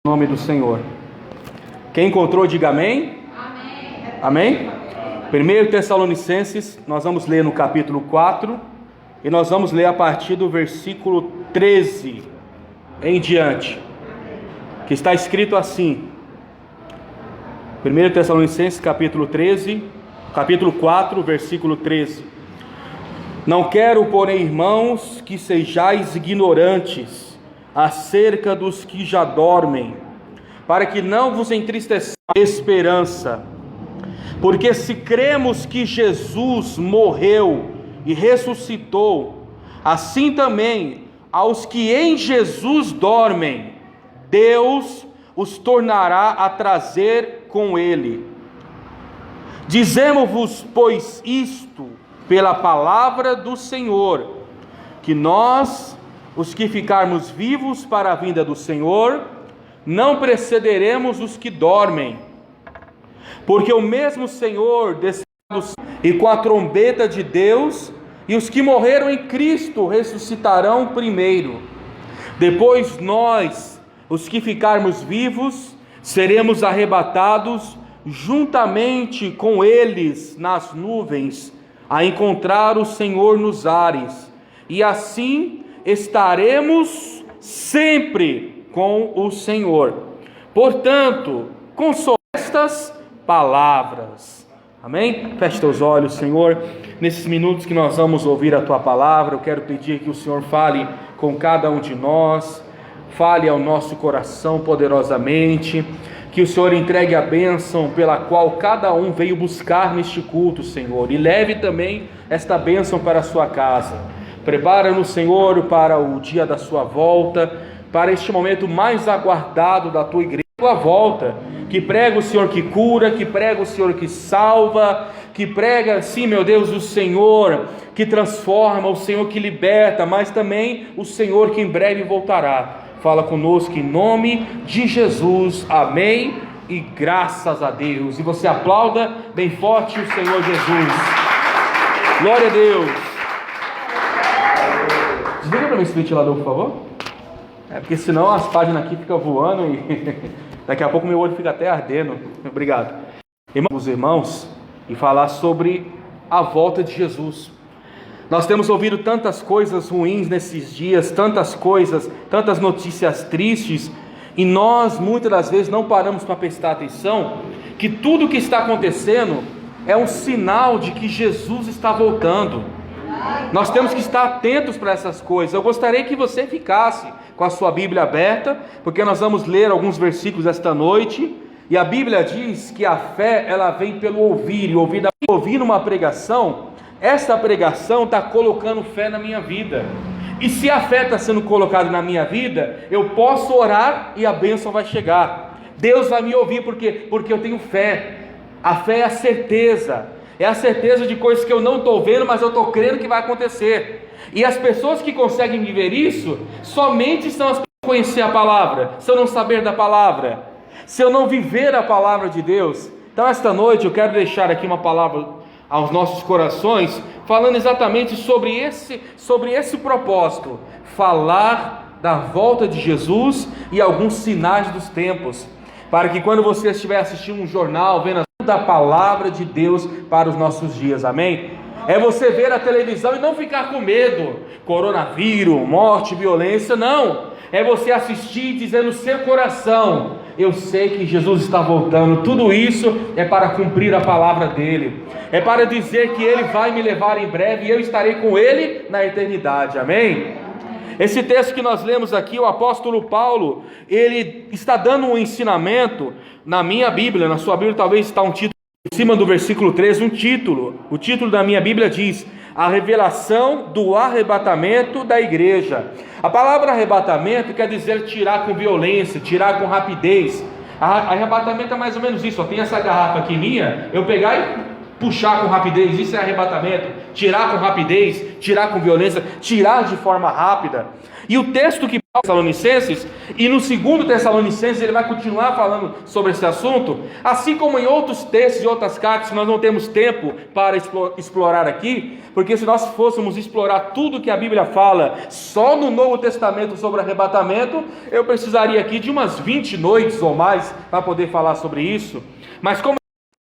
Em nome do Senhor. Quem encontrou, diga amém. Amém? 1 Tessalonicenses, nós vamos ler no capítulo 4 e nós vamos ler a partir do versículo 13 em diante, que está escrito assim. 1 Tessalonicenses capítulo 4, versículo 13. Não quero, porém, irmãos, que sejais ignorantes acerca dos que já dormem, para que não vos entristeçais a esperança. Porque se cremos que Jesus morreu e ressuscitou, assim também aos que em Jesus dormem, Deus os tornará a trazer com ele. Dizemos-vos, pois, isto pela palavra do Senhor, que nós, os que ficarmos vivos para a vinda do Senhor, não precederemos os que dormem. Porque o mesmo Senhor descerá do céu, e com a trombeta de Deus, e os que morreram em Cristo ressuscitarão primeiro. Depois nós, os que ficarmos vivos, seremos arrebatados juntamente com eles nas nuvens, a encontrar o Senhor nos ares, e assim estaremos sempre com o Senhor. Portanto, console estas palavras. Amém? Feche teus olhos, Senhor. Nesses minutos que nós vamos ouvir a Tua palavra, eu quero pedir que o Senhor fale com cada um de nós, fale ao nosso coração poderosamente, que o Senhor entregue a bênção pela qual cada um veio buscar neste culto, Senhor, e leve também esta bênção para a sua casa. Prepara-nos, Senhor, para o dia da sua volta, para este momento mais aguardado da tua igreja, tua volta, que prega o Senhor que cura, que prega o Senhor que salva, que prega, sim, meu Deus, o Senhor que transforma, o Senhor que liberta, mas também o Senhor que em breve voltará. Fala conosco em nome de Jesus, amém, e graças a Deus. E você aplauda bem forte o Senhor Jesus. Glória a Deus. Desliga para mim esse ventilador, por favor. Porque senão as páginas aqui ficam voando e daqui a pouco meu olho fica até ardendo. Obrigado. Irmãos, e falar sobre a volta de Jesus. Nós temos ouvido tantas coisas ruins nesses dias, tantas coisas, tantas notícias tristes, e nós muitas das vezes não paramos para prestar atenção que tudo o que está acontecendo é um sinal de que Jesus está voltando. Nós temos que estar atentos para essas coisas. Eu gostaria que você ficasse com a sua Bíblia aberta, porque nós vamos ler alguns versículos esta noite, e a Bíblia diz que a fé, ela vem pelo ouvir, e ouvir uma pregação, esta pregação está colocando fé na minha vida, e se a fé está sendo colocada na minha vida, eu posso orar e a bênção vai chegar, Deus vai me ouvir, porque eu tenho fé. A fé é a certeza de coisas que eu não estou vendo, mas eu estou crendo que vai acontecer. E as pessoas que conseguem viver isso, somente são as que não conhecer a palavra, se eu não saber da palavra, se eu não viver a palavra de Deus. Então esta noite eu quero deixar aqui uma palavra aos nossos corações, falando exatamente sobre esse propósito, falar da volta de Jesus e alguns sinais dos tempos, para que quando você estiver assistindo um jornal, vendo da palavra de Deus para os nossos dias, amém? É você ver a televisão e não ficar com medo, coronavírus, morte, violência, não, é você assistir e dizer no seu coração: eu sei que Jesus está voltando. Tudo isso é para cumprir a palavra dele, é para dizer que ele vai me levar em breve e eu estarei com ele na eternidade, amém? Esse texto que nós lemos aqui, o apóstolo Paulo, ele está dando um ensinamento na minha Bíblia, na sua Bíblia talvez está um título, em cima do versículo 13, o título da minha Bíblia diz: a revelação do arrebatamento da igreja. A palavra arrebatamento quer dizer tirar com violência, tirar com rapidez. Arrebatamento é mais ou menos isso, tem essa garrafa aqui minha, eu pegar e puxar com rapidez, isso é arrebatamento. Tirar com rapidez, tirar com violência, tirar de forma rápida. E o texto que Tessalonicenses, e no 2 Tessalonicenses ele vai continuar falando sobre esse assunto, assim como em outros textos e outras cartas que nós não temos tempo para explorar aqui, porque se nós fôssemos explorar tudo que a Bíblia fala só no Novo Testamento sobre arrebatamento, eu precisaria aqui de umas 20 noites ou mais para poder falar sobre isso. Mas como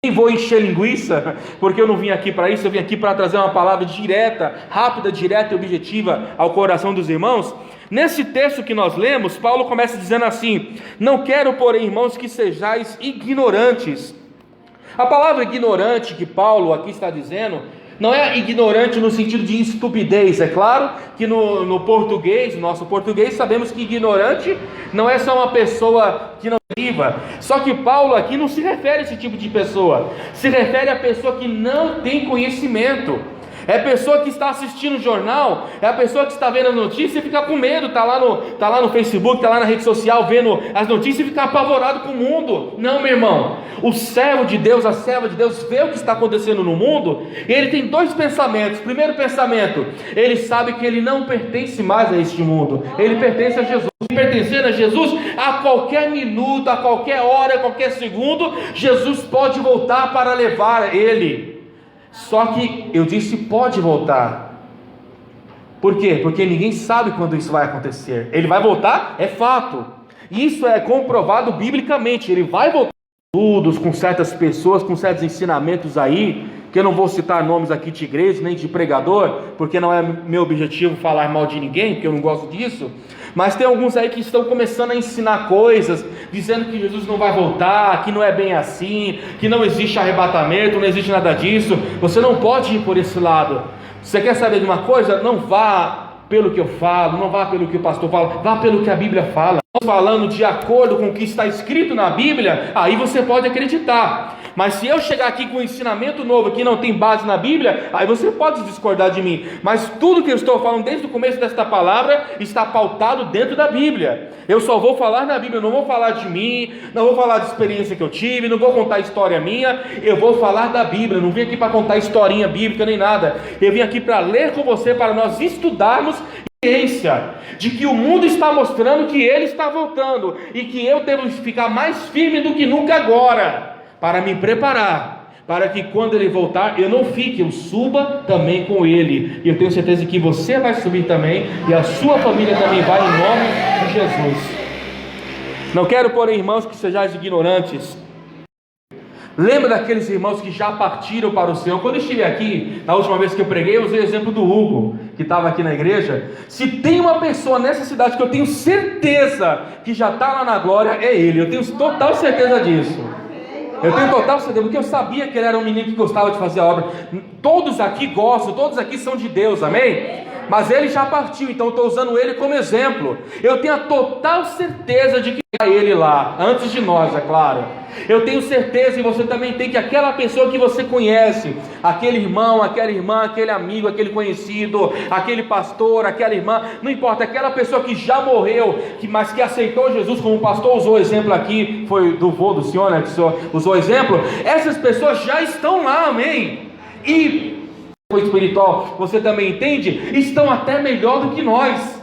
eu vou encher linguiça, porque eu não vim aqui para isso, eu vim aqui para trazer uma palavra direta, rápida, direta e objetiva ao coração dos irmãos. Nesse texto que nós lemos, Paulo começa dizendo assim: não quero, porém, irmãos, que sejais ignorantes. A palavra ignorante que Paulo aqui está dizendo, não é ignorante no sentido de estupidez. É claro que no português, nosso português, sabemos que ignorante não é só uma pessoa que não viva. Só que Paulo aqui não se refere a esse tipo de pessoa, se refere a pessoa que não tem conhecimento. É a pessoa que está assistindo o jornal, é a pessoa que está vendo as notícias e fica com medo, está lá no Facebook, está lá na rede social vendo as notícias e fica apavorado com o mundo. Não, meu irmão, o servo de Deus, a serva de Deus vê o que está acontecendo no mundo e ele tem dois pensamentos. Primeiro pensamento, ele sabe que ele não pertence mais a este mundo, ele pertence a Jesus. Pertencendo a Jesus, a qualquer minuto, a qualquer hora, a qualquer segundo, Jesus pode voltar para levar ele. Só que eu disse pode voltar. Por quê? Porque ninguém sabe quando isso vai acontecer. Ele vai voltar, é fato. Isso é comprovado biblicamente. Ele vai voltar. Estudos com certas pessoas, com certos ensinamentos aí, que eu não vou citar nomes aqui de igreja, nem de pregador, porque não é meu objetivo falar mal de ninguém, porque eu não gosto disso. Mas tem alguns aí que estão começando a ensinar coisas, dizendo que Jesus não vai voltar, que não é bem assim, que não existe arrebatamento, não existe nada disso. Você não pode ir por esse lado. Você quer saber de uma coisa? Não vá pelo que eu falo, não vá pelo que o pastor fala, vá pelo que a Bíblia fala. Falando de acordo com o que está escrito na Bíblia, aí você pode acreditar. Mas se eu chegar aqui com um ensinamento novo que não tem base na Bíblia, aí você pode discordar de mim. Mas tudo que eu estou falando desde o começo desta palavra está pautado dentro da Bíblia. Eu só vou falar na Bíblia, eu não vou falar de mim, não vou falar de experiência que eu tive, não vou contar história minha, eu vou falar da Bíblia. Eu não vim aqui para contar historinha bíblica nem nada. Eu vim aqui para ler com você, para nós estudarmos de que o mundo está mostrando que ele está voltando e que eu devo ficar mais firme do que nunca agora, para me preparar, para que quando ele voltar eu não fique, eu suba também com ele. E eu tenho certeza que você vai subir também, e a sua família também vai, em nome de Jesus. Não quero, porém, irmãos, que sejais ignorantes. Lembra daqueles irmãos que já partiram para o Senhor? Quando eu estive aqui, na última vez que eu preguei, eu usei o exemplo do Hugo, que estava aqui na igreja. Se tem uma pessoa nessa cidade que eu tenho certeza que já está lá na glória, é ele. Eu tenho total certeza disso. Eu tenho total certeza, porque eu sabia que ele era um menino que gostava de fazer a obra. Todos aqui gostam, todos aqui são de Deus, amém? Mas ele já partiu, então eu estou usando ele como exemplo. Eu tenho a total certeza de que é ele lá, antes de nós, é claro. Eu tenho certeza, e você também tem, que aquela pessoa que você conhece, aquele irmão, aquela irmã, aquele amigo, aquele conhecido, aquele pastor, aquela irmã, não importa, aquela pessoa que já morreu, mas que aceitou Jesus, como o pastor usou o exemplo aqui, foi do vô do senhor, né, que o senhor usou o exemplo, essas pessoas já estão lá, amém? E espiritual, você também entende, estão até melhor do que nós.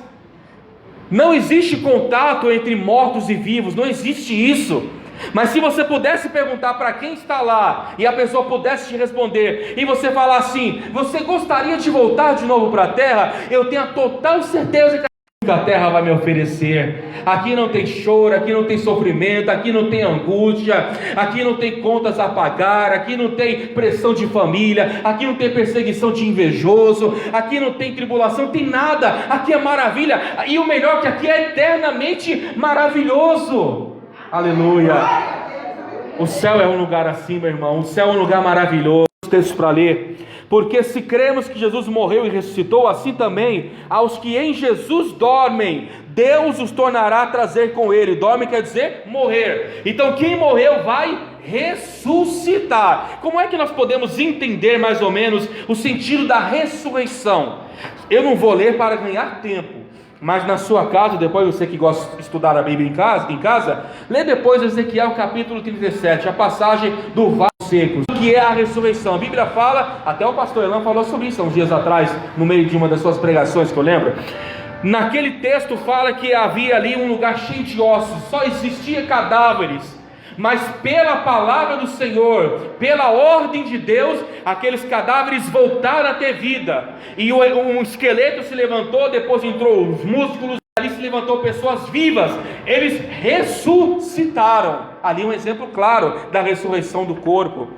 Não existe contato entre mortos e vivos, não existe isso. Mas se você pudesse perguntar para quem está lá, e a pessoa pudesse te responder, e você falar assim: você gostaria de voltar de novo para a terra? Eu tenho a total certeza que a terra vai me oferecer. Aqui não tem choro, aqui não tem sofrimento, aqui não tem angústia, aqui não tem contas a pagar, aqui não tem pressão de família, aqui não tem perseguição de invejoso, aqui não tem tribulação, tem nada, aqui é maravilha, e o melhor que aqui é eternamente maravilhoso. Aleluia. O céu é um lugar assim, meu irmão, o céu é um lugar maravilhoso. Textos para ler. Porque se cremos que Jesus morreu e ressuscitou, assim também aos que em Jesus dormem, Deus os tornará a trazer com ele. Dorme quer dizer morrer. Então quem morreu vai ressuscitar. Como é que nós podemos entender mais ou menos o sentido da ressurreição? Eu não vou ler para ganhar tempo, mas na sua casa, depois você que gosta de estudar a Bíblia em casa, lê depois Ezequiel capítulo 37, a passagem do vale seco, que é a ressurreição. A Bíblia fala, até o pastor Elan falou sobre isso há uns dias atrás, no meio de uma das suas pregações que eu lembro. Naquele texto fala que havia ali um lugar cheio de ossos, só existia cadáveres, mas pela palavra do Senhor, pela ordem de Deus, aqueles cadáveres voltaram a ter vida, e um esqueleto se levantou, depois entrou os músculos, ali se levantou pessoas vivas, eles ressuscitaram. Ali um exemplo claro da ressurreição do corpo.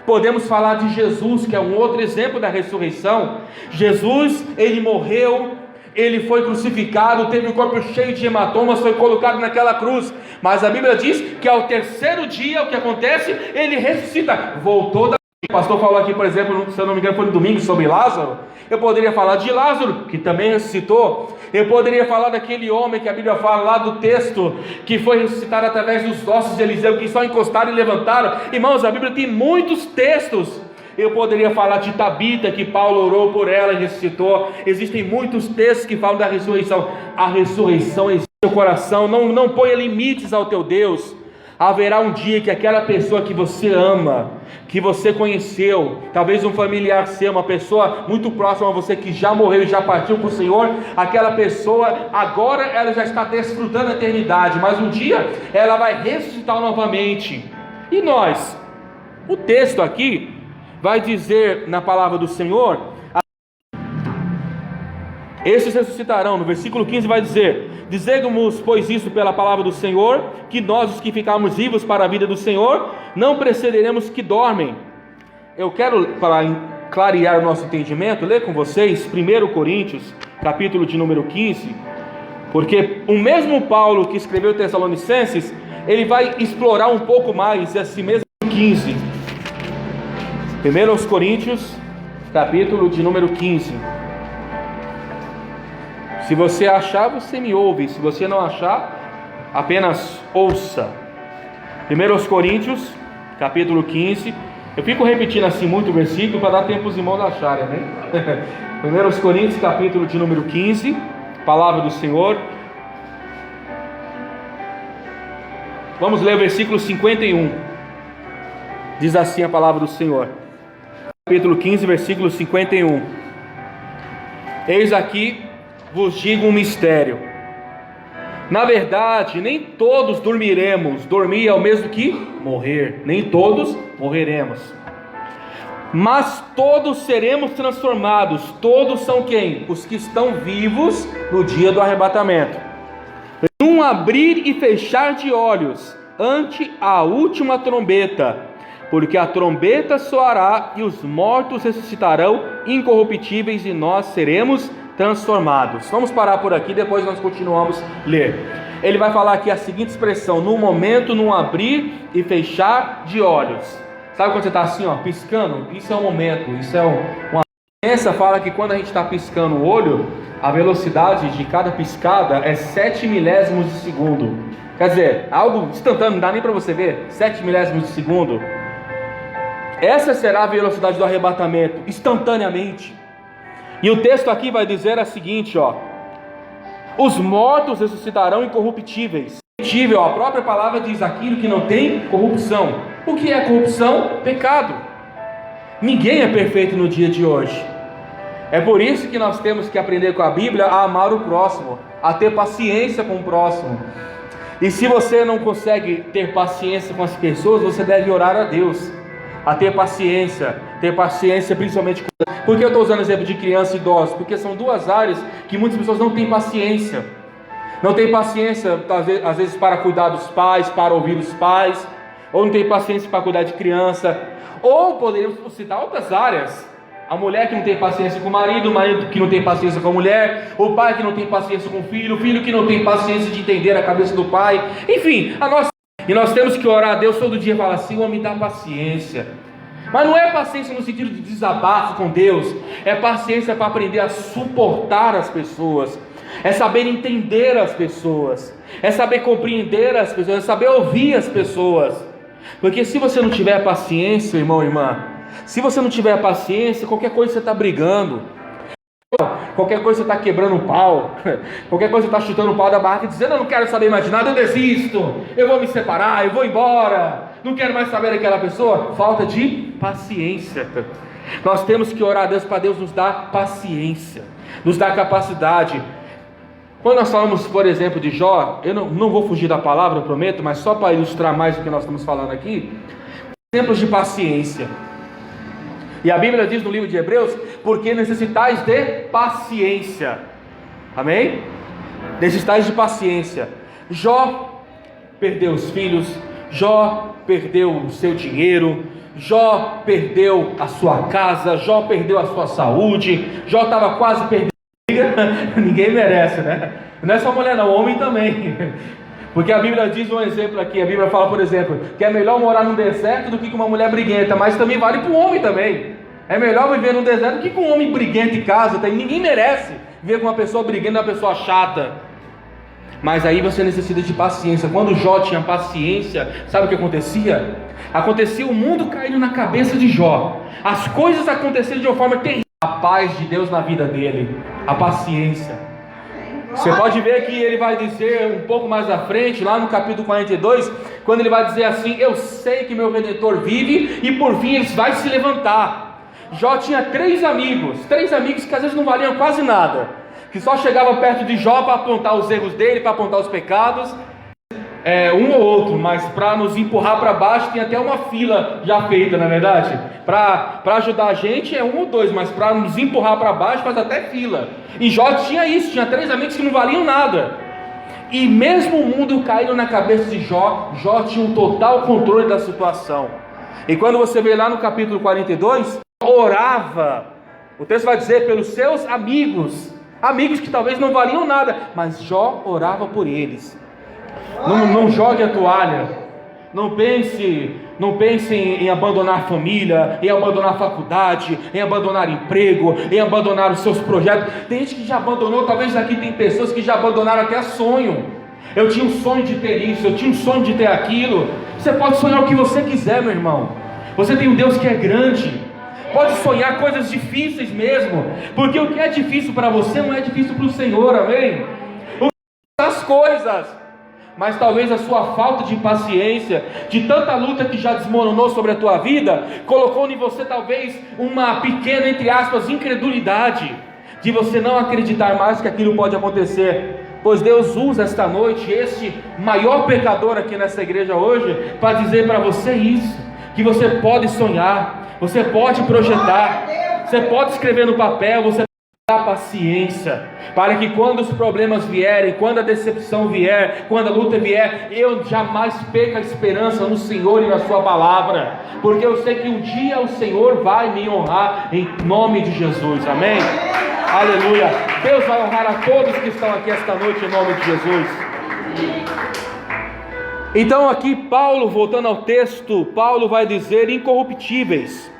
Podemos falar de Jesus, que é um outro exemplo da ressurreição. Jesus, ele morreu, ele foi crucificado, teve um corpo cheio de hematomas, foi colocado naquela cruz, mas a Bíblia diz que ao terceiro dia, o que acontece? Ele ressuscita, voltou da... O pastor falou aqui, por exemplo, se eu não me engano foi no domingo, sobre Lázaro. Eu poderia falar de Lázaro, que também ressuscitou. Eu poderia falar daquele homem que a Bíblia fala lá do texto, que foi ressuscitado através dos ossos de Eliseu, que só encostaram e levantaram. Irmãos, a Bíblia tem muitos textos. Eu poderia falar de Tabita, que Paulo orou por ela e ressuscitou. Existem muitos textos que falam da ressurreição. A ressurreição existe no seu coração. Não ponha limites ao teu Deus. Haverá um dia que aquela pessoa que você ama, que você conheceu, talvez um familiar seu, uma pessoa muito próxima a você que já morreu e já partiu para o Senhor, aquela pessoa agora ela já está desfrutando a eternidade, mas um dia ela vai ressuscitar novamente. E nós? O texto aqui vai dizer na palavra do Senhor, esses ressuscitarão. No versículo 15 vai dizer: dizemos, pois, isso pela palavra do Senhor, que nós, os que ficarmos vivos para a vida do Senhor, não precederemos que dormem. Eu quero, para clarear o nosso entendimento, ler com vocês 1 Coríntios, capítulo de número 15, porque o mesmo Paulo que escreveu Tessalonicenses, ele vai explorar um pouco mais esse mesmo 15. 1 Coríntios, capítulo de número 15. Se você achar, você me ouve. Se você não achar, apenas ouça. 1 Coríntios, capítulo 15. Eu fico repetindo assim muito o versículo para dar tempo os irmãos acharem, né? 1 Coríntios, capítulo de número 15. Palavra do Senhor. Vamos ler o versículo 51. Diz assim a palavra do Senhor. Capítulo 15, versículo 51. Eis aqui vos digo um mistério. Na verdade, nem todos dormiremos. Dormir é o mesmo que morrer. Nem todos morreremos, mas todos seremos transformados. Todos são quem? Os que estão vivos no dia do arrebatamento, num abrir e fechar de olhos, ante a última trombeta. Porque a trombeta soará e os mortos ressuscitarão incorruptíveis, e nós seremos transformados. Vamos parar por aqui, depois nós continuamos a ler. Ele vai falar aqui a seguinte expressão: no momento, num abrir e fechar de olhos. Sabe quando você está assim, ó, piscando? Isso é um momento, isso é uma ciência fala que quando a gente está piscando o olho, a velocidade de cada piscada é 7 milésimos de segundo. Quer dizer, algo instantâneo, não dá nem para você ver. 7 milésimos de segundo. Essa será a velocidade do arrebatamento, instantaneamente. E o texto aqui vai dizer a seguinte, ó: os mortos ressuscitarão incorruptíveis. A própria palavra diz aquilo que não tem corrupção. O que é corrupção? Pecado. Ninguém é perfeito no dia de hoje. É por isso que nós temos que aprender com a Bíblia a amar o próximo, a ter paciência com o próximo. E se você não consegue ter paciência com as pessoas, você deve orar a Deus a ter paciência principalmente com... Por que eu estou usando o exemplo de criança e idosos? Porque são duas áreas que muitas pessoas não têm paciência. Não tem paciência, às vezes, para cuidar dos pais, para ouvir os pais, ou não tem paciência para cuidar de criança, ou poderíamos citar outras áreas: a mulher que não tem paciência com o marido que não tem paciência com a mulher, o pai que não tem paciência com o filho que não tem paciência de entender a cabeça do pai. Enfim, e nós temos que orar a Deus todo dia e falar assim: Senhor, me dá paciência. Mas não é paciência no sentido de desabafo com Deus, é paciência para aprender a suportar as pessoas, é saber entender as pessoas, é saber compreender as pessoas, é saber ouvir as pessoas. Porque se você não tiver paciência, irmão, irmã, se você não tiver paciência, qualquer coisa você está brigando, qualquer coisa você está quebrando o pau, qualquer coisa você está chutando o pau da barraca e dizendo: eu não quero saber mais de nada, eu desisto, eu vou me separar, eu vou embora, não quero mais saber daquela pessoa. Falta de paciência. Nós temos que orar a Deus para Deus nos dar paciência, nos dar capacidade. Quando nós falamos, por exemplo, de Jó, eu não vou fugir da palavra, eu prometo, mas só para ilustrar mais o que nós estamos falando aqui, exemplos de paciência. E a Bíblia diz no livro de Hebreus, porque necessitais de paciência. Amém? Necessitais de paciência. Jó perdeu os filhos, Jó perdeu o seu dinheiro, Jó perdeu a sua casa, Jó perdeu a sua saúde, Jó estava quase perdendo. Ninguém merece, né? Não é só mulher não, homem também. Porque a Bíblia diz um exemplo aqui, a Bíblia fala, por exemplo, que é melhor morar num deserto do que com uma mulher briguenta, mas também vale para o homem também. É melhor viver num deserto do que com um homem briguento em casa. Ninguém merece viver com uma pessoa briguenta, uma pessoa chata. Mas aí você necessita de paciência. Quando Jó tinha paciência, sabe o que acontecia? Acontecia o mundo caindo na cabeça de Jó. As coisas aconteceram de uma forma terrível. A paz de Deus na vida dele, a paciência. Você pode ver que ele vai dizer um pouco mais à frente, lá no capítulo 42, quando ele vai dizer assim: eu sei que meu Redentor vive e por fim ele vai se levantar. Jó tinha três amigos que às vezes não valiam quase nada, que só chegavam perto de Jó para apontar os erros dele, para apontar os pecados, um ou outro, mas para nos empurrar para baixo tem até uma fila já feita, não é verdade? Para ajudar a gente é um ou dois, mas para nos empurrar para baixo faz até fila. E Jó tinha isso, tinha três amigos que não valiam nada. E mesmo o mundo caindo na cabeça de Jó, Jó tinha um total controle da situação. E quando você vê lá no capítulo 42, orava, o texto vai dizer, pelos seus amigos que talvez não valiam nada, mas Jó orava por eles. Não jogue a toalha, não pense em abandonar a família, em abandonar a faculdade, em abandonar emprego, em abandonar os seus projetos. Tem gente que já abandonou, talvez aqui tem pessoas que já abandonaram até sonho. Eu tinha um sonho de ter isso, eu tinha um sonho de ter aquilo. Você pode sonhar o que você quiser, meu irmão. Você tem um Deus que é grande. Pode sonhar coisas difíceis mesmo, porque o que é difícil para você não é difícil para o Senhor, amém? As coisas, mas talvez a sua falta de paciência, de tanta luta que já desmoronou sobre a tua vida, colocou em você talvez uma pequena, entre aspas, incredulidade, de você não acreditar mais que aquilo pode acontecer. Pois Deus usa esta noite este maior pecador aqui nessa igreja hoje para dizer para você isso, que você pode sonhar, você pode projetar, você pode escrever no papel, você pode dar paciência, para que quando os problemas vierem, quando a decepção vier, quando a luta vier, eu jamais perca a esperança no Senhor e na sua palavra, porque eu sei que um dia o Senhor vai me honrar em nome de Jesus, amém? Aleluia. Deus vai honrar a todos que estão aqui esta noite em nome de Jesus. Então aqui Paulo, voltando ao texto, Paulo vai dizer incorruptíveis.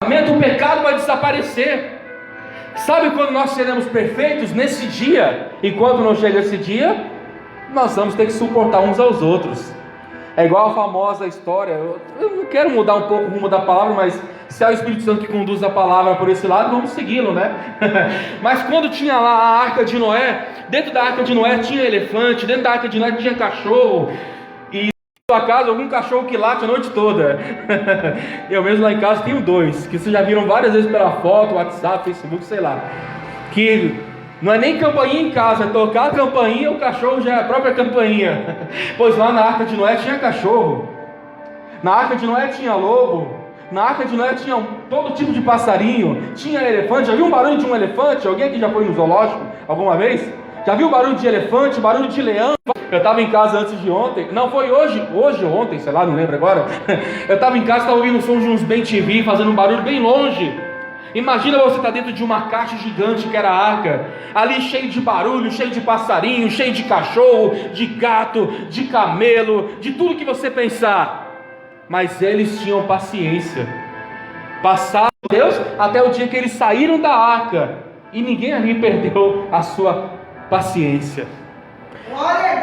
O pecado vai desaparecer. Sabe quando nós seremos perfeitos? Nesse dia. E quando não chega esse dia, nós vamos ter que suportar uns aos outros. É igual a famosa história, eu não quero mudar um pouco o rumo da palavra, mas se é o Espírito Santo que conduz a palavra por esse lado, vamos segui-lo, né? Mas quando tinha lá a arca de Noé, dentro da arca de Noé tinha elefante, dentro da arca de Noé tinha cachorro, e na sua casa algum cachorro que late a noite toda. Eu mesmo lá em casa tenho dois, que vocês já viram várias vezes pela foto, WhatsApp, Facebook, sei lá, que não é nem campainha em casa, é tocar a campainha, o cachorro já é a própria campainha. Pois lá na arca de Noé tinha cachorro, na arca de Noé tinha lobo, na arca de Noé tinha todo tipo de passarinho, tinha elefante. Já viu um barulho de um elefante? Alguém aqui já foi no zoológico alguma vez? Já viu barulho de elefante, barulho de leão? Eu estava em casa antes de ontem, não foi hoje ou ontem, sei lá, não lembro agora. Eu estava em casa, estava ouvindo o som de uns bem-TV fazendo um barulho bem longe. Imagina você estar dentro de uma caixa gigante que era a arca, ali cheio de barulho, cheio de passarinho, cheio de cachorro, de gato, de camelo, de tudo que você pensar. Mas eles tinham paciência, passaram Deus até o dia que eles saíram da arca, e ninguém ali perdeu a sua paciência,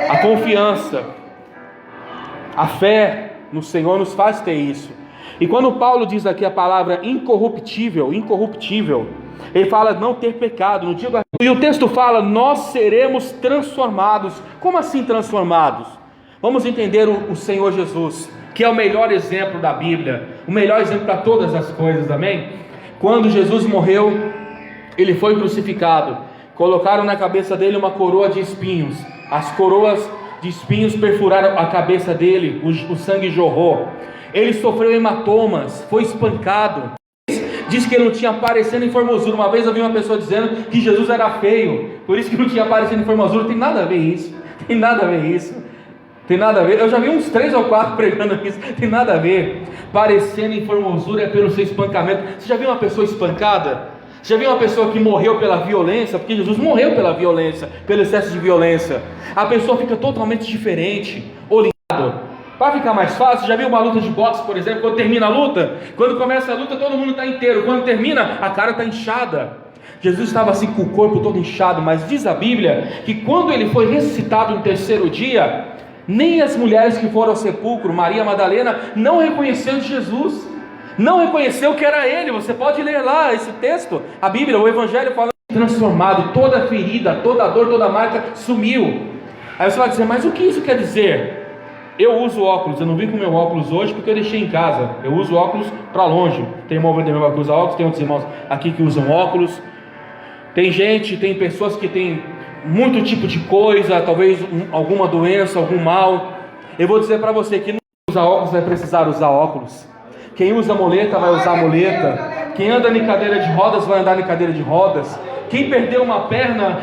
a confiança, a fé no Senhor nos faz ter isso. E quando Paulo diz aqui a palavra incorruptível, ele fala não ter pecado, e o texto fala nós seremos transformados. Como assim transformados? Vamos entender o Senhor Jesus, que é o melhor exemplo da Bíblia, o melhor exemplo para todas as coisas, amém? Quando Jesus morreu, ele foi crucificado. Colocaram na cabeça dele uma coroa de espinhos. As coroas de espinhos perfuraram a cabeça dele, o sangue jorrou. Ele sofreu hematomas, foi espancado. Diz que ele não tinha aparecendo em formosura. Uma vez eu vi uma pessoa dizendo que Jesus era feio, por isso que não tinha aparecendo em formosura. Tem nada a ver isso. Tem nada a ver isso. Tem nada a ver. Eu já vi uns 3 ou 4 pregando isso. Tem nada a ver. Parecendo em formosura é pelo seu espancamento. Você já viu uma pessoa espancada? Você já viu uma pessoa que morreu pela violência? Porque Jesus morreu pela violência, pelo excesso de violência. A pessoa fica totalmente diferente, olhado. Para ficar mais fácil, já viu uma luta de boxe, por exemplo? Quando termina a luta, quando começa a luta, todo mundo está inteiro. Quando termina, a cara está inchada. Jesus estava assim com o corpo todo inchado. Mas diz a Bíblia que quando ele foi ressuscitado no 3º dia, nem as mulheres que foram ao sepulcro, Maria Madalena, não reconheceu Jesus. Não reconheceu que era ele. Você pode ler lá esse texto. A Bíblia, o Evangelho fala transformado. Toda ferida, toda dor, toda marca sumiu. Aí você vai dizer, mas o que isso quer dizer? Eu uso óculos, eu não vim com meu óculos hoje porque eu deixei em casa. Eu uso óculos para longe. Tem irmão que usa óculos, tem outros irmãos aqui que usam óculos. Tem gente, tem pessoas que tem muito tipo de coisa, talvez alguma doença, algum mal. Eu vou dizer para você que não usa óculos vai precisar usar óculos. Quem usa muleta vai usar muleta. Quem anda em cadeira de rodas vai andar em cadeira de rodas. Quem perdeu uma perna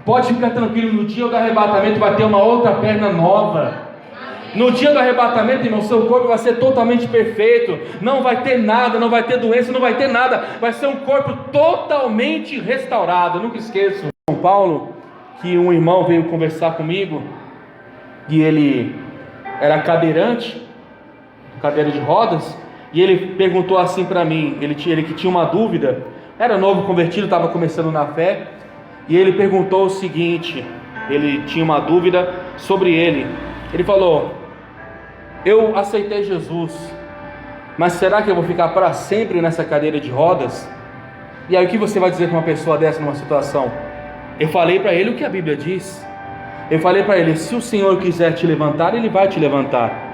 pode ficar tranquilo, no dia do arrebatamento vai ter uma outra perna nova. No dia do arrebatamento, irmão, seu corpo vai ser totalmente perfeito. Não vai ter nada, não vai ter doença, não vai ter nada. Vai ser um corpo totalmente restaurado. Eu nunca esqueço São Paulo, que um irmão veio conversar comigo, e ele era cadeirante, cadeira de rodas, e ele perguntou assim para mim, ele que tinha uma dúvida, era novo convertido, estava começando na fé, e ele perguntou o seguinte, ele tinha uma dúvida sobre ele. Ele falou: eu aceitei Jesus, mas será que eu vou ficar para sempre nessa cadeira de rodas? E aí o que você vai dizer para uma pessoa dessa numa situação? Eu falei para ele o que a Bíblia diz. Eu falei para ele: se o Senhor quiser te levantar, Ele vai te levantar.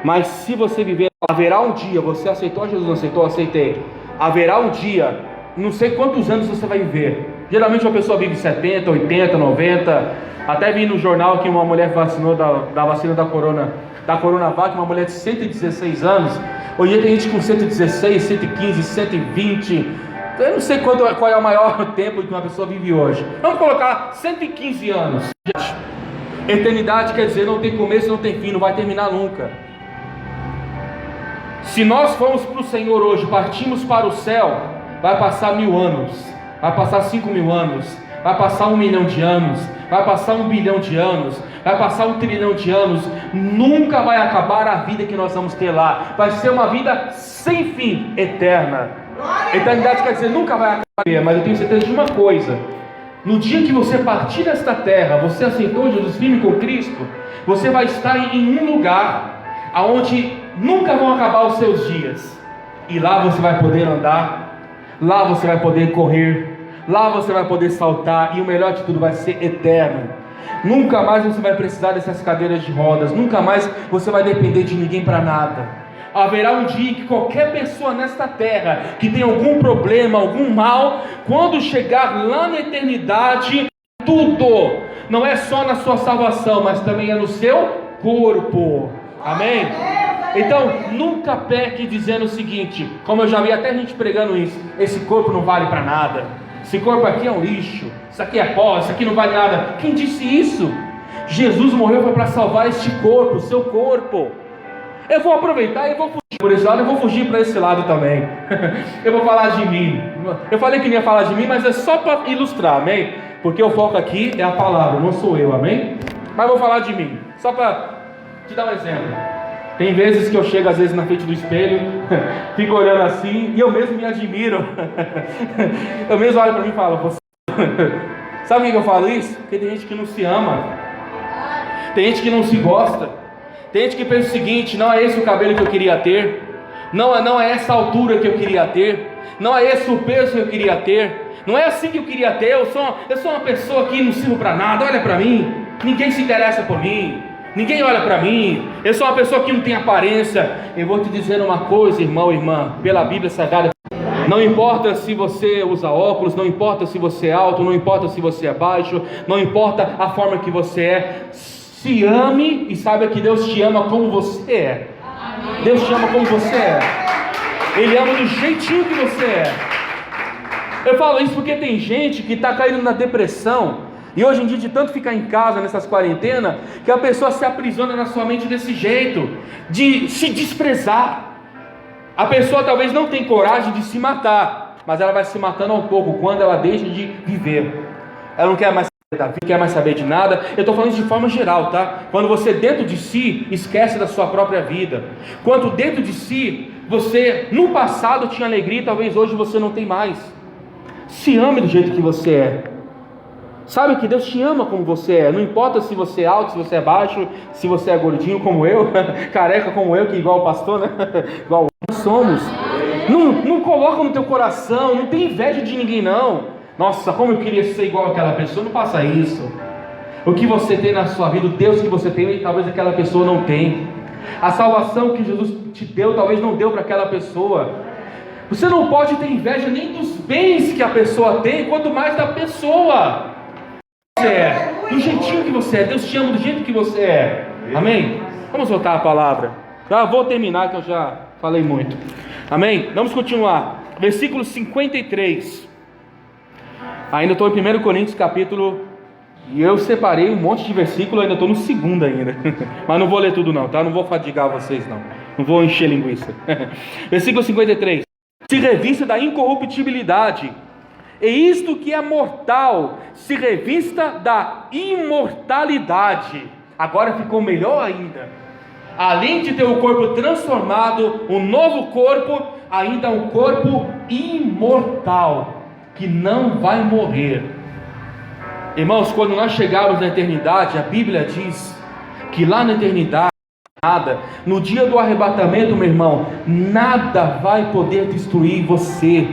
Mas se você viver, haverá um dia, você aceitou Jesus, não aceitou? Aceitei. Haverá um dia, não sei quantos anos você vai viver. Geralmente uma pessoa vive 70, 80, 90. Até vi no jornal que uma mulher vacinou da vacina da Coronavac, uma mulher de 116 anos. Hoje tem gente com 116, 115, 120. Eu não sei qual é o maior tempo que uma pessoa vive hoje. Vamos colocar 115 anos. Eternidade quer dizer não tem começo, não tem fim, não vai terminar nunca. Se nós formos para o Senhor hoje, partimos para o céu, vai passar 1000 anos, vai passar 5.000 anos, vai passar 1 milhão de anos, vai passar 1 bilhão de anos, vai passar 1 trilhão de anos. Nunca vai acabar a vida que nós vamos ter lá. Vai ser uma vida sem fim, eterna. Eternidade quer dizer nunca vai acabar. Mas eu tenho certeza de uma coisa: no dia que você partir desta terra, você aceitou Jesus firme com Cristo, você vai estar em um lugar aonde nunca vão acabar os seus dias. E lá você vai poder andar, lá você vai poder correr, lá você vai poder saltar, e o melhor de tudo, vai ser eterno. Nunca mais você vai precisar dessas cadeiras de rodas, nunca mais você vai depender de ninguém para nada. Haverá um dia em que qualquer pessoa nesta terra que tem algum problema, algum mal, quando chegar lá na eternidade, tudo, não é só na sua salvação, mas também é no seu corpo. Amém? Então, nunca peque dizendo o seguinte, como eu já vi até gente pregando isso: esse corpo não vale para nada, esse corpo aqui é um lixo, isso aqui é pó, isso aqui não vale nada. Quem disse isso? Jesus morreu foi para salvar este corpo, o seu corpo. Eu vou aproveitar e vou fugir por esse lado, eu vou fugir para esse lado também. Eu vou falar de mim. Eu falei que não ia falar de mim, mas é só para ilustrar, amém? Porque o foco aqui é a palavra, não sou eu, amém? Mas vou falar de mim, só para te dar um exemplo. Tem vezes que eu chego às vezes na frente do espelho, fico olhando assim, e eu mesmo me admiro. Eu mesmo olho para mim e falo: você... Sabe por que eu falo isso? Porque tem gente que não se ama, tem gente que não se gosta. Tem gente que pensa o seguinte: não é esse o cabelo que eu queria ter, não é essa altura que eu queria ter, não é esse o peso que eu queria ter, não é assim que eu queria ter. Eu sou uma pessoa que não sirvo para nada, olha para mim, ninguém se interessa por mim, ninguém olha para mim, eu sou uma pessoa que não tem aparência. Eu vou te dizer uma coisa, irmão, irmã, pela Bíblia Sagrada, Não importa se você usa óculos, não importa se você é alto, não importa se você é baixo, não importa a forma que você é. Se ame e saiba que Deus te ama como você é. Deus te ama como você é. Ele ama do jeitinho que você é. Eu falo isso porque tem gente que está caindo na depressão, e hoje em dia, de tanto ficar em casa nessas quarentenas, que a pessoa se aprisiona na sua mente desse jeito, de se desprezar. A pessoa talvez não tenha coragem de se matar, mas ela vai se matando ao pouco quando ela deixa de viver. Ela não quer mais saber da vida, não quer mais saber de nada. Eu estou falando de forma geral, tá? Quando você dentro de si esquece da sua própria vida. Quando dentro de si você no passado tinha alegria e talvez hoje você não tem mais. Se ame do jeito que você é. Sabe que Deus te ama como você é. Não importa se você é alto, se você é baixo, se você é gordinho como eu, careca como eu, que igual o pastor, né? Igual nós somos. Não coloca no teu coração, não tem inveja de ninguém não. Nossa, como eu queria ser igual àquela pessoa. Não faça isso. O que você tem na sua vida, o Deus que você tem, talvez aquela pessoa não tem. A salvação que Jesus te deu, talvez não deu para aquela pessoa. Você não pode ter inveja nem dos bens que a pessoa tem, quanto mais da pessoa. Você é, do jeitinho que você é. Deus te ama do jeito que você é. Amém? Vamos voltar à palavra. Já vou terminar, que eu já falei muito. Amém? Vamos continuar. Versículo 53. Ainda estou em 1 Coríntios capítulo, e eu separei um monte de versículo, ainda estou no 2 ainda. Mas não vou ler tudo não, tá? Não vou fadigar vocês não. Não vou encher linguiça. Versículo 53. Se revista da incorruptibilidade, e isto que é mortal se revista da imortalidade. Agora ficou melhor ainda. Além de ter o corpo transformado, um novo corpo, ainda um corpo imortal, que não vai morrer. Irmãos, quando nós chegarmos na eternidade, a Bíblia diz que lá na eternidade, nada, no dia do arrebatamento, meu irmão, nada vai poder destruir você.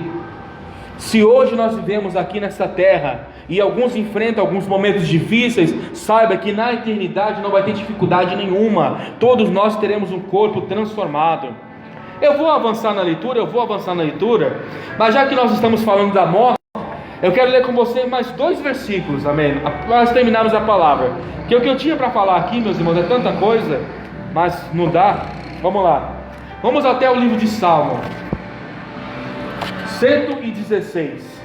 Se hoje nós vivemos aqui nessa terra e alguns enfrentam alguns momentos difíceis, saiba que na eternidade não vai ter dificuldade nenhuma. Todos nós teremos um corpo transformado. Eu vou avançar na leitura, mas já que nós estamos falando da morte, eu quero ler com você mais 2 versículos, amém? Para nós terminarmos a palavra. Porque o que eu tinha para falar aqui, meus irmãos, é tanta coisa, mas não dá. Vamos lá. Vamos até o livro de Salmo 116.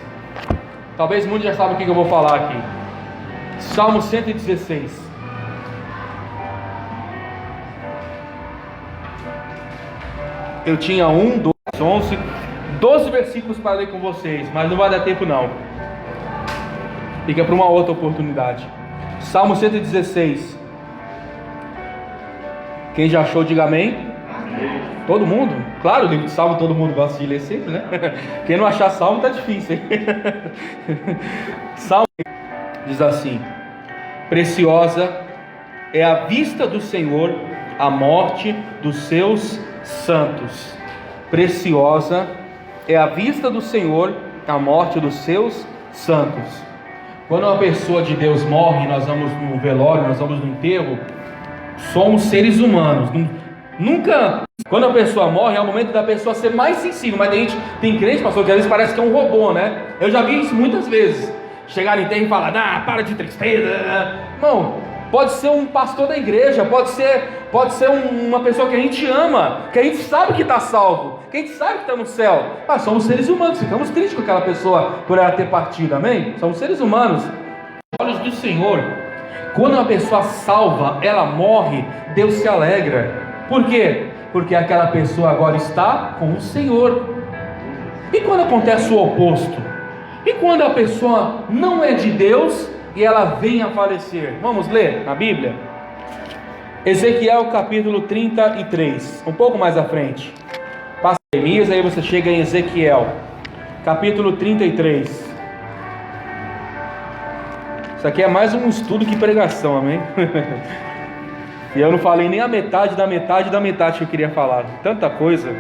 Talvez muitos já saibam o que eu vou falar aqui. Salmo 116. Eu tinha 1, 2, 11, 12 versículos para ler com vocês, mas não vai dar tempo não. Fica para uma outra oportunidade. Salmo 116. Quem já achou, diga amém. Amém. Todo mundo? Claro, o livro de Salmo todo mundo gosta de ler sempre, né? Quem não achar Salmo tá difícil, hein? Salmo diz assim: preciosa é a vista do Senhor a morte dos seus santos. Preciosa é a vista do Senhor a morte dos seus santos. Quando uma pessoa de Deus morre, nós vamos no velório, nós vamos no enterro, somos seres humanos. Nunca, quando a pessoa morre, é o momento da pessoa ser mais sensível. Mas tem crente, pastor, que às vezes parece que é um robô, né? Eu já vi isso muitas vezes. Chegar no enterro e falar: para de tristeza. Irmão, pode ser um pastor da igreja, pode ser uma pessoa que a gente ama, que a gente sabe que está salvo, que a gente sabe que está no céu. Mas somos seres humanos, ficamos tristes com aquela pessoa por ela ter partido, amém? Somos seres humanos. Olhos do Senhor, quando uma pessoa salva, ela morre, Deus se alegra. Por quê? Porque aquela pessoa agora está com o Senhor. E quando acontece o oposto? E quando a pessoa não é de Deus e ela vem a falecer? Vamos ler na Bíblia? Ezequiel capítulo 33, um pouco mais à frente. Passa Jeremias, aí você chega em Ezequiel capítulo 33. Isso aqui é mais um estudo que pregação, amém? E eu não falei nem a metade da metade da metade que eu queria falar. Tanta coisa.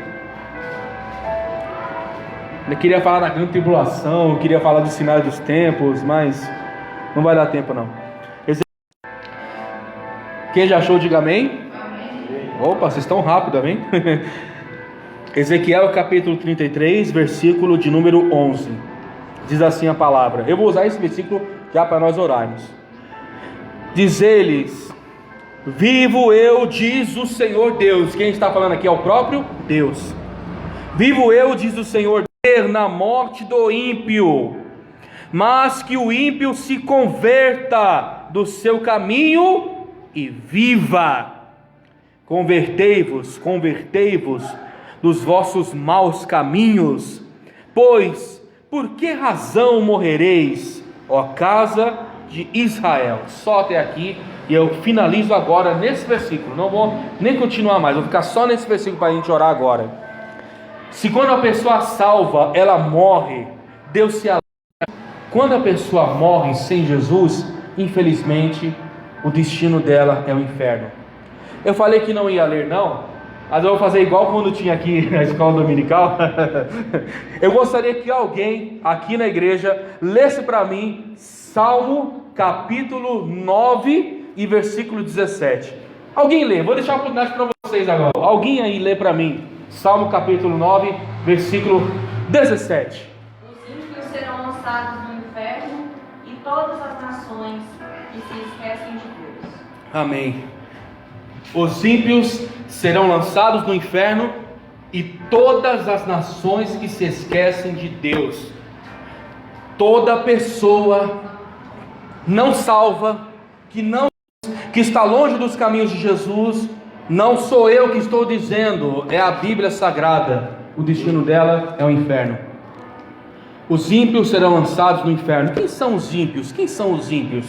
Eu queria falar da grande tribulação, eu queria falar dos sinais dos tempos, mas não vai dar tempo não. Quem já achou, diga amém. Amém. Opa, vocês estão rápido, amém? Ezequiel capítulo 33, versículo de número 11. Diz assim a palavra. Eu vou usar esse versículo já para nós orarmos. Diz eles: vivo eu, diz o Senhor Deus. Quem está falando aqui é o próprio Deus. Vivo eu, diz o Senhor, na morte do ímpio, mas que o ímpio se converta do seu caminho e viva. Convertei-vos dos vossos maus caminhos, pois por que razão morrereis, ó casa de Israel? Só até aqui, e eu finalizo agora nesse versículo, não vou nem continuar mais, vou ficar só nesse versículo para a gente orar agora. Se quando a pessoa salva, ela morre, Deus se alegra. Quando a pessoa morre sem Jesus, infelizmente, o destino dela é o inferno. Eu falei que não ia ler não, mas eu vou fazer igual quando tinha aqui na escola dominical. Eu gostaria que alguém aqui na igreja lesse para mim Salmo capítulo 9 e versículo 17. Alguém lê, vou deixar a oportunidade para vocês agora. Alguém aí lê para mim Salmo capítulo 9, versículo 17. Os ímpios serão lançados no inferno e todas as nações que se esquecem de Deus. Amém. Os ímpios serão lançados no inferno e todas as nações que se esquecem de Deus. Toda pessoa não salva, que está longe dos caminhos de Jesus, não sou eu que estou dizendo, é a Bíblia Sagrada, o destino dela é o inferno. Os ímpios serão lançados no inferno. Quem são os ímpios? Quem são os ímpios?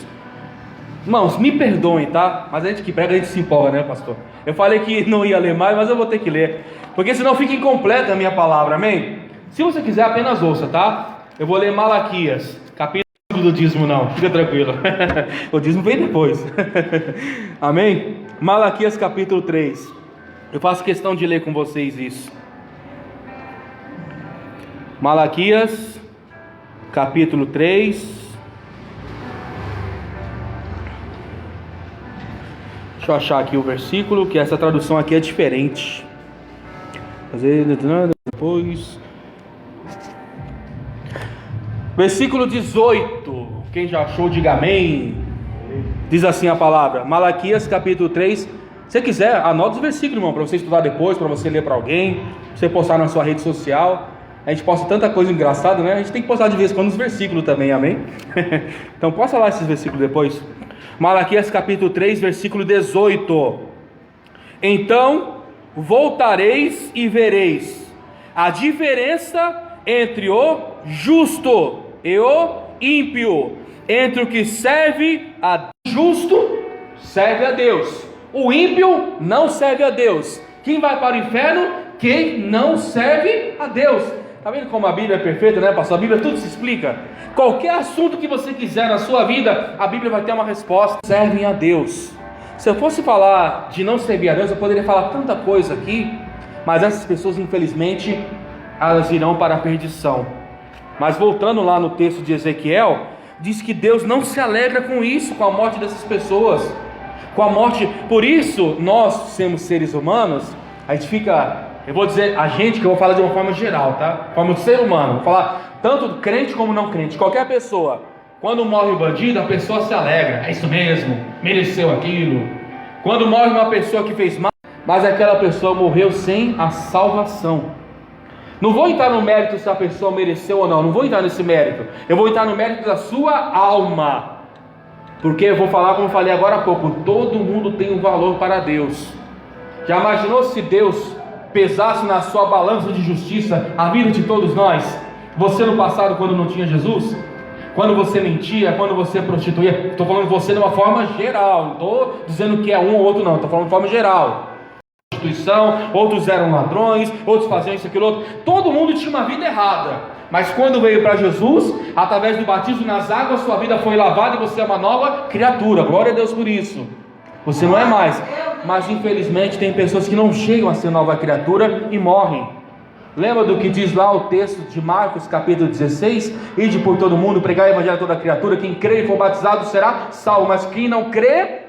Irmãos, me perdoem, tá? Mas a gente que prega, a gente se empolga, né, pastor? Eu falei que não ia ler mais, mas eu vou ter que ler, porque senão fica incompleta a minha palavra, amém? Se você quiser, apenas ouça, tá? Eu vou ler Malaquias, capítulo do dízimo, não, fica tranquilo. O dízimo vem depois. Amém? Malaquias capítulo 3. Eu faço questão de ler com vocês isso. Malaquias capítulo 3. Deixa eu achar aqui o versículo, que essa tradução aqui é diferente. Fazer depois. Versículo 18. Quem já achou, diga amém. Diz assim a palavra, Malaquias capítulo 3. Se você quiser, anota os versículos, irmão, para você estudar depois, para você ler para alguém, pra você postar na sua rede social. A gente posta tanta coisa engraçada, né? A gente tem que postar de vez em quando os versículos também, amém? Então posta lá esses versículos depois. Malaquias capítulo 3, versículo 18. Então voltareis e vereis a diferença entre o justo e o ímpio, entre o que serve a justo, serve a Deus. O ímpio não serve a Deus. Quem vai para o inferno? Quem não serve a Deus. Está vendo como a Bíblia é perfeita, né, pastor? A Bíblia tudo se explica. Qualquer assunto que você quiser na sua vida, a Bíblia vai ter uma resposta. Servem a Deus. Se eu fosse falar de não servir a Deus, eu poderia falar tanta coisa aqui, mas essas pessoas, infelizmente, elas irão para a perdição. Mas voltando lá no texto de Ezequiel, diz que Deus não se alegra com isso, com a morte dessas pessoas, com a morte. Por isso, nós somos seres humanos, a gente fica, eu vou dizer a gente, que eu vou falar de uma forma geral, tá? Forma de ser humano, vou falar tanto crente como não crente. Qualquer pessoa, quando morre o bandido, a pessoa se alegra, é isso mesmo, mereceu aquilo. Quando morre uma pessoa que fez mal, mas aquela pessoa morreu sem a salvação. Não vou entrar no mérito se a pessoa mereceu ou não, não vou entrar nesse mérito. Eu vou entrar no mérito da sua alma, porque eu vou falar como eu falei agora há pouco, todo mundo tem um valor para Deus. Já imaginou se Deus pesasse na sua balança de justiça a vida de todos nós? Você no passado, quando não tinha Jesus, quando você mentia, quando você prostituía, estou falando de você de uma forma geral, não estou dizendo que é um ou outro não, estou falando de forma geral. Prostituição, outros eram ladrões, outros faziam isso, aquilo, outro. Todo mundo tinha uma vida errada, mas quando veio para Jesus, através do batismo nas águas, sua vida foi lavada e você é uma nova criatura. Glória a Deus por isso. Você não é mais, mas infelizmente tem pessoas que não chegam a ser nova criatura e morrem. Lembra do que diz lá o texto de Marcos capítulo 16? Ide por todo mundo, pregar o evangelho a toda criatura. Quem crê e for batizado será salvo, mas quem não crê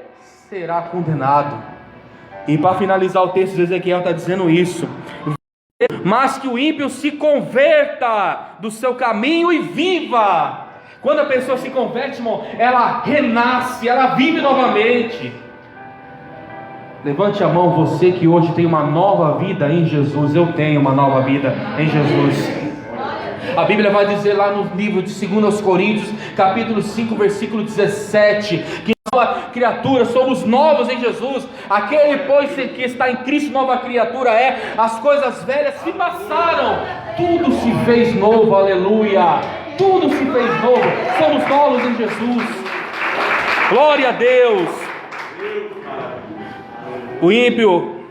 será condenado. E para finalizar o texto, Ezequiel está dizendo isso: mas que o ímpio se converta do seu caminho e viva. Quando a pessoa se converte, irmão, ela renasce, ela vive novamente. Levante a mão, você que hoje tem uma nova vida em Jesus. Eu tenho uma nova vida em Jesus. A Bíblia vai dizer lá no livro de 2 Coríntios, capítulo 5, versículo 17, que nova criatura, somos novos em Jesus. Aquele, pois, que está em Cristo, nova criatura é. As coisas velhas se passaram, tudo se fez novo, aleluia. Tudo se fez novo, somos novos em Jesus. Glória a Deus. O ímpio,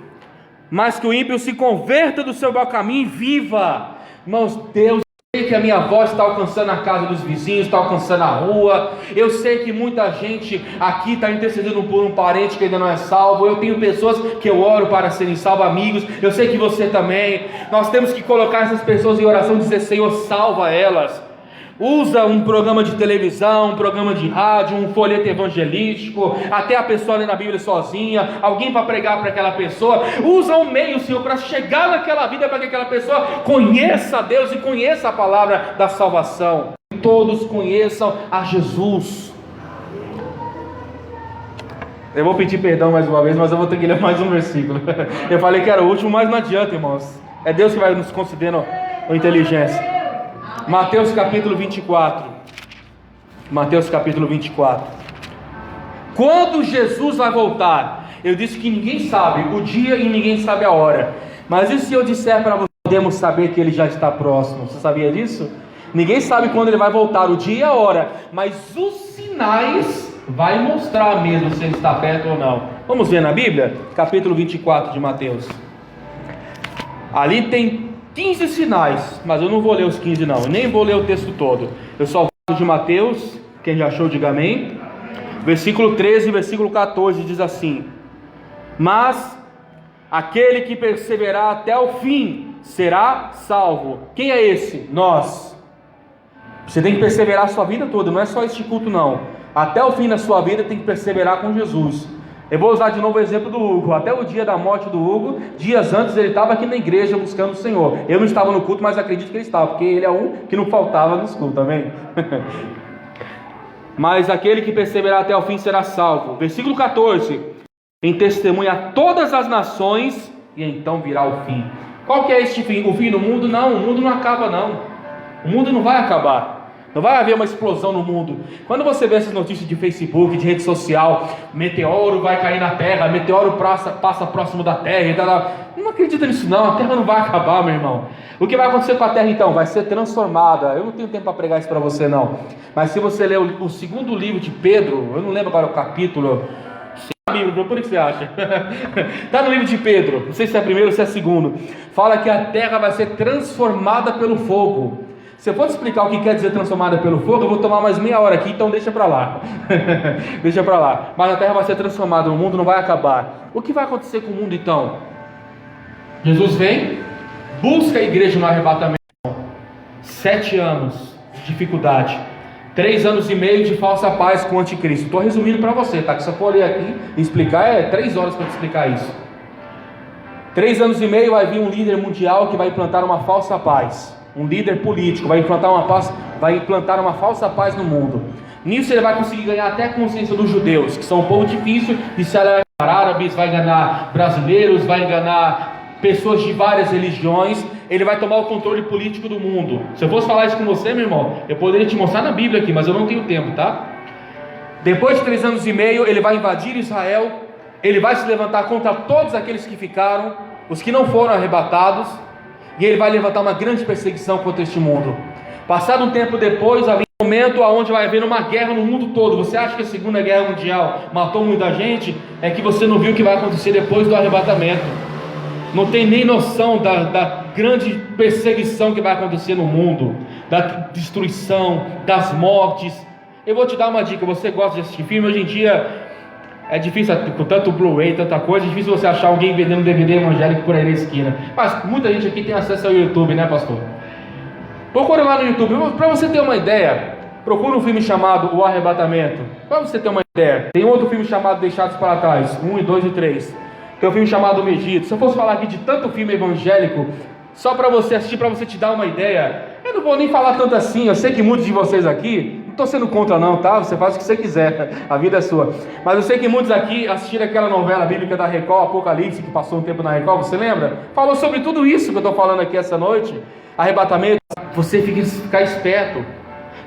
mas que o ímpio se converta do seu mau caminho e viva. Irmãos, Deus, eu sei que a minha voz está alcançando a casa dos vizinhos, está alcançando a rua. Eu sei que muita gente aqui está intercedendo por um parente que ainda não é salvo. Eu tenho pessoas que eu oro para serem salvos, amigos. Eu sei que você também. Nós temos que colocar essas pessoas em oração e dizer: Senhor, salva elas. Usa um programa de televisão, um programa de rádio, um folheto evangelístico, até a pessoa ler na Bíblia sozinha, alguém para pregar para aquela pessoa. Usa um meio, Senhor, para chegar naquela vida, para que aquela pessoa conheça a Deus e conheça a palavra da salvação. Que todos conheçam a Jesus. Eu vou pedir perdão mais uma vez, mas eu vou ter que ler mais um versículo. Eu falei que era o último, mas não adianta, irmãos. É Deus que vai nos concedendo a inteligência. Mateus capítulo 24. Mateus capítulo 24. Quando Jesus vai voltar? Eu disse que ninguém sabe o dia e ninguém sabe a hora. Mas e se eu disser para você, podemos saber que ele já está próximo? Você sabia disso? Ninguém sabe quando ele vai voltar, o dia e a hora. Mas os sinais vai mostrar mesmo se ele está perto ou não. Vamos ver na Bíblia? Capítulo 24 de Mateus. Ali tem 15 sinais, mas eu não vou ler os 15 não, nem vou ler o texto todo. Eu só vou de Mateus, quem já achou diga amém. Versículo 13 e versículo 14 diz assim: mas aquele que perseverar até o fim será salvo. Quem é esse? Nós. Você tem que perseverar a sua vida toda, não é só este culto não. Até o fim da sua vida tem que perseverar com Jesus. Eu vou usar de novo o exemplo do Hugo. Até o dia da morte do Hugo, dias antes ele estava aqui na igreja buscando o Senhor. Eu não estava no culto, mas acredito que ele estava, porque ele é um que não faltava nos cultos, amém? Mas aquele que perseverar até o fim será salvo. Versículo 14: em testemunha a todas as nações, e então virá o fim. Qual que é este fim? O fim do mundo? Não, o mundo não acaba não. O mundo não vai acabar. Não vai haver uma explosão no mundo. Quando você vê essas notícias de Facebook, de rede social, meteoro vai cair na Terra, meteoro passa próximo da Terra e tal, não acredita nisso não, a Terra não vai acabar, meu irmão. O que vai acontecer com a Terra então? Vai ser transformada. Eu não tenho tempo para pregar isso para você não, mas se você ler o segundo livro de Pedro, eu não lembro agora o capítulo, por que você acha? Está no livro de Pedro, não sei se é primeiro ou se é segundo, fala que a Terra vai ser transformada pelo fogo. Se eu for te explicar o que quer dizer transformada pelo fogo, eu vou tomar mais meia hora aqui, então deixa para lá. Deixa para lá. Mas a terra vai ser transformada, o mundo não vai acabar. O que vai acontecer com o mundo então? Jesus vem, busca a igreja no arrebatamento. 7 anos de dificuldade, 3 anos e meio de falsa paz com o anticristo. Estou resumindo para você, tá? Que se eu for ler aqui e explicar, 3 horas para te explicar isso. 3 anos e meio vai vir um líder mundial que vai implantar uma falsa paz. Um líder político vai implantar uma falsa paz no mundo. Nisso ele vai conseguir ganhar até a consciência dos judeus, que são um povo difícil de se aliar. Árabes, vai enganar brasileiros, vai enganar pessoas de várias religiões. Ele vai tomar o controle político do mundo. Se eu fosse falar isso com você, meu irmão, eu poderia te mostrar na Bíblia aqui, mas eu não tenho tempo, tá? Depois de 3 anos e meio, ele vai invadir Israel. Ele vai se levantar contra todos aqueles que ficaram, os que não foram arrebatados. E ele vai levantar uma grande perseguição contra este mundo. Passado um tempo depois, havia um momento onde vai haver uma guerra no mundo todo. Você acha que a Segunda Guerra Mundial matou muita gente? É que você não viu o que vai acontecer depois do arrebatamento. Não tem nem noção da grande perseguição que vai acontecer no mundo, da destruição, das mortes. Eu vou te dar uma dica, você gosta de assistir filme? Hoje em dia é difícil, com tanto Blu-ray, tanta coisa, é difícil você achar alguém vendendo DVD evangélico por aí na esquina. Mas muita gente aqui tem acesso ao YouTube, né, pastor? Procura lá no YouTube, para você ter uma ideia. Procura um filme chamado O Arrebatamento, para você ter uma ideia. Tem outro filme chamado Deixados para Trás, 1, 2 e 3. Tem um filme chamado O Egito. Se eu fosse falar aqui de tanto filme evangélico Só para você assistir, para você te dar uma ideia. Eu não vou nem falar tanto assim, eu sei que muitos de vocês aqui, não estou sendo contra não, tá? Você faz o que você quiser, a vida é sua. Mas eu sei que muitos aqui assistiram aquela novela bíblica da Record, Apocalipse, que passou um tempo na Record, você lembra? Falou sobre tudo isso que eu estou falando aqui essa noite, arrebatamento. Você ficar esperto,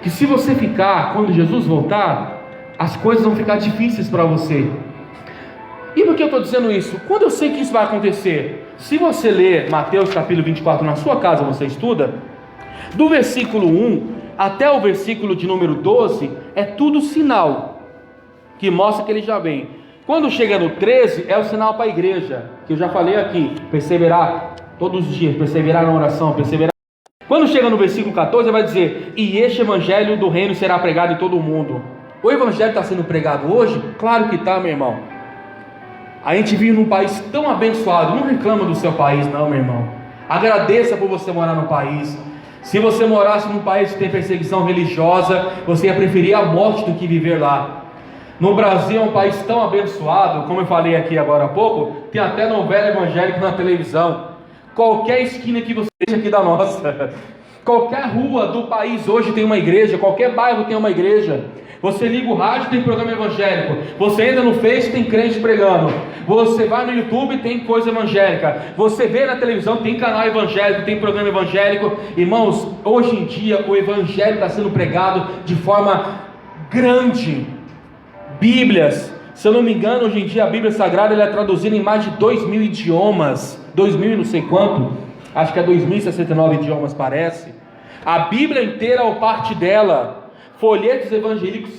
que se você ficar, quando Jesus voltar, as coisas vão ficar difíceis para você. E por que eu estou dizendo isso? Quando eu sei que isso vai acontecer, se você ler Mateus capítulo 24 na sua casa, você estuda, do versículo 1 até o versículo de número 12, é tudo sinal, que mostra que ele já vem. Quando chega no 13, é o sinal para a igreja, que eu já falei aqui, perseverar todos os dias, perseverar na oração, perseverar. Quando chega no versículo 14, ele vai dizer, e este evangelho do reino será pregado em todo o mundo. O evangelho está sendo pregado hoje? Claro que está, meu irmão. A gente vive num país tão abençoado, não reclama do seu país não, meu irmão. Agradeça por você morar no país. Se você morasse num país que tem perseguição religiosa, você ia preferir a morte do que viver lá. No Brasil é um país tão abençoado, como eu falei aqui agora há pouco, tem até novela evangélica na televisão. Qualquer esquina que você veja aqui da nossa, qualquer rua do país hoje tem uma igreja, qualquer bairro tem uma igreja. Você liga o rádio, tem programa evangélico. Você entra no Face, tem crente pregando. Você vai no YouTube, tem coisa evangélica. Você vê na televisão, tem canal evangélico, tem programa evangélico. Irmãos, hoje em dia o evangelho está sendo pregado de forma grande. Bíblias, se eu não me engano, hoje em dia a Bíblia Sagrada ela é traduzida em mais de 2.000 idiomas. 2.000 e não sei quanto. Acho que é 2.069 idiomas parece. A Bíblia inteira ou parte dela. Folhetos evangelísticos